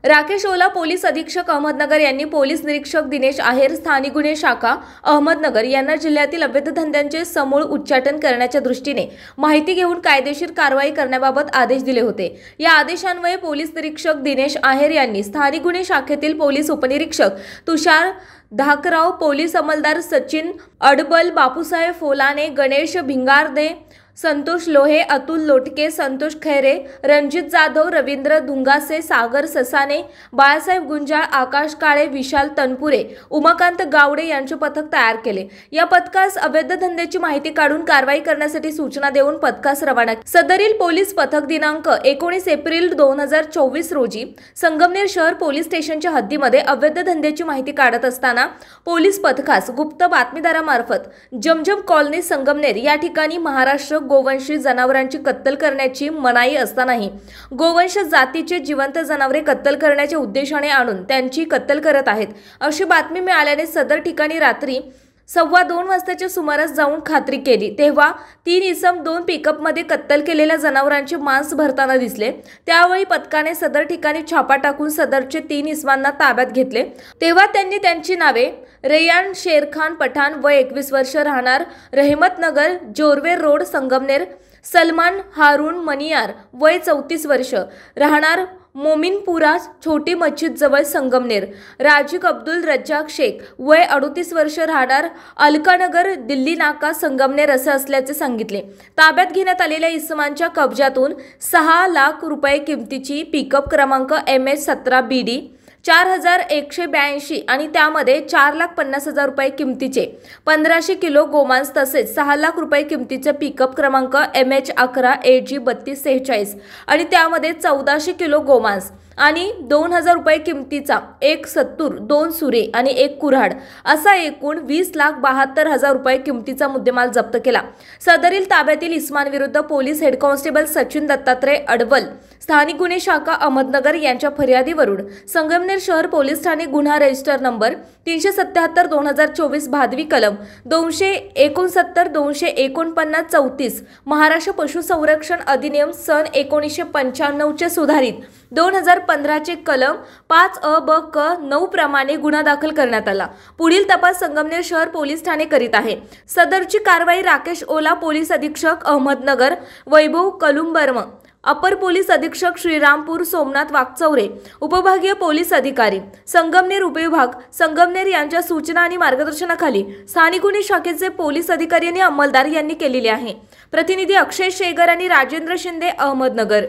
Rakesh Ola police अधीक्षक अहमदनगर यांनी police निरीक्षक दिनेश आहेर स्थानिक गुन्हे शाखा अहमदनगर यांना जिल्ह्यातील अवैध धंद्यांचे समूळ उच्चाटन करण्याच्या दृष्टीने माहिती घेऊन कायदेशीर कारवाई करण्याबाबत आदेश दिले होते। या आदेशान्वये पोलीस निरीक्षक दिनेश आहेर यांनी स्थानिक गुन्हे शाखेतील पोलीस उपनिरीक्षक तुषार धाकराव, पोलीस अंमलदार सचिन अडबल, बापूसाहेब फोलाने, गणेश भिंगारदे, संतोष लोहे, अतुल लोटके, संतोष खैरे, रणजित जाधव, रवींद्र धुंगासे, सागर ससाने, बाळासाहेब गुंजाळ, आकाश काळे, विशाल तनपुरे, उमाकांत गावडे यांचे पथक तयार केले। या पथकास अवैध धंद्याची माहिती काढून कारवाई करण्यासाठी सूचना देऊन पथकास रवाना केले। सदरील पोलीस पथक दिनांक 19 एप्रिल 2024 रोजी संगमनेर शहर पोलीस स्टेशनच्या हद्दीमध्ये अवैध धंद्याची माहिती काढत असताना पोलीस पथकास गुप्त बातमीदारामार्फत जमजम कॉलनी संगमनेर या ठिकाणी महाराष्ट्र गोवंशी जनावरांची कत्तल करण्याची मनाई असतानाही गोवंश जातीचे जिवंत जनावरे कत्तल करण्याच्या उद्देशाने आणून त्यांची कत्तल करत आहेत अशी बातमी मिळाल्याने सदर ठिकाणी रात्री 2:15 वाजताच्या सुमारास जाऊन खात्री केली, तेव्हा 3 इसम 2 पिकअपमध्ये कत्तल केलेल्या जनावरांचे मांस भरताना दिसले। त्यावेळी पथकाने सदर ठिकाणी छापा टाकून सदरचे 3 इसमांना ताब्यात घेतले। तेव्हा त्यांनी त्यांची नावे रेयान शेरखान पठाण वय 21 वर्ष, राहणार रहमतनगर जोरवे रोड संगमनेर, सलमान हारून मनियार वय 34 वर्ष, राहणार मोमिनपुरा छोटी मस्जिद जवळ संगमनेर, राजिक अब्दुल रज्जाक शेख वय 38 वर्ष, राहणार अलकानगर दिल्ली नाका संगमनेर असे असल्याचे सांगितले। ताब्यात घेण्यात आलेल्या इसमांच्या कब्जातून 6 लाख रुपये किमतीची पिकअप क्रमांक MH17 BD 4182 आणि त्यामध्ये 4,50,000 रुपये किमतीचे 1500 किलो गोमांस तसेच 6 लाख रुपये किमतीचे पिकअप क्रमांक MH11 AG 3246 आणि त्यामध्ये 1400 किलो गोमांस आणि 2000 रुपये किमतीचा 1 सत्तूर, 2 सुरे आणि 1 कुऱ्हाड असा एकूण 20,72,000 रुपये किमतीचा मुद्देमाल जप्त केला। सदरील ताब्यातील इस्मांविरुद्ध police head constable Sachin Dattatray Adbal स्थानिक गुन्हे शाखा अहमदनगर यांच्या फर्यादीवरून संगमनेर शहर पोलीस ठाणे गुन्हा रजिस्टर नंबर 377/2024 भादवी कलम 269 249 34 महाराष्ट्र पशुसंरक्षण अधिनियम सन 1995 चे सुधारित 2015 चे कलम 5A ब क 9 प्रमाणे गुन्हा दाखल करण्यात आला। पुढील तपास संगमनेर शहर पोलीस ठाणे करीत आहे। सदरची कारवाई राकेश ओला पोलीस अधीक्षक अहमदनगर, वैभव कलुंबर्म अपर पोलीस अधीक्षक श्रीरामपूर सोमनाथ वाकचौरे, उपविभागीय पोलीस अधिकारी संगमनेर उपविभाग संगमनेर यांच्या सूचना आणि मार्गदर्शनाखाली स्थानिक गुन्हे शाखेचे पोलीस अधिकारी आणि अंमलदार यांनी केलेली आहे। प्रतिनिधी अक्षय शेगर आणि राजेंद्र शिंदे, अहमदनगर।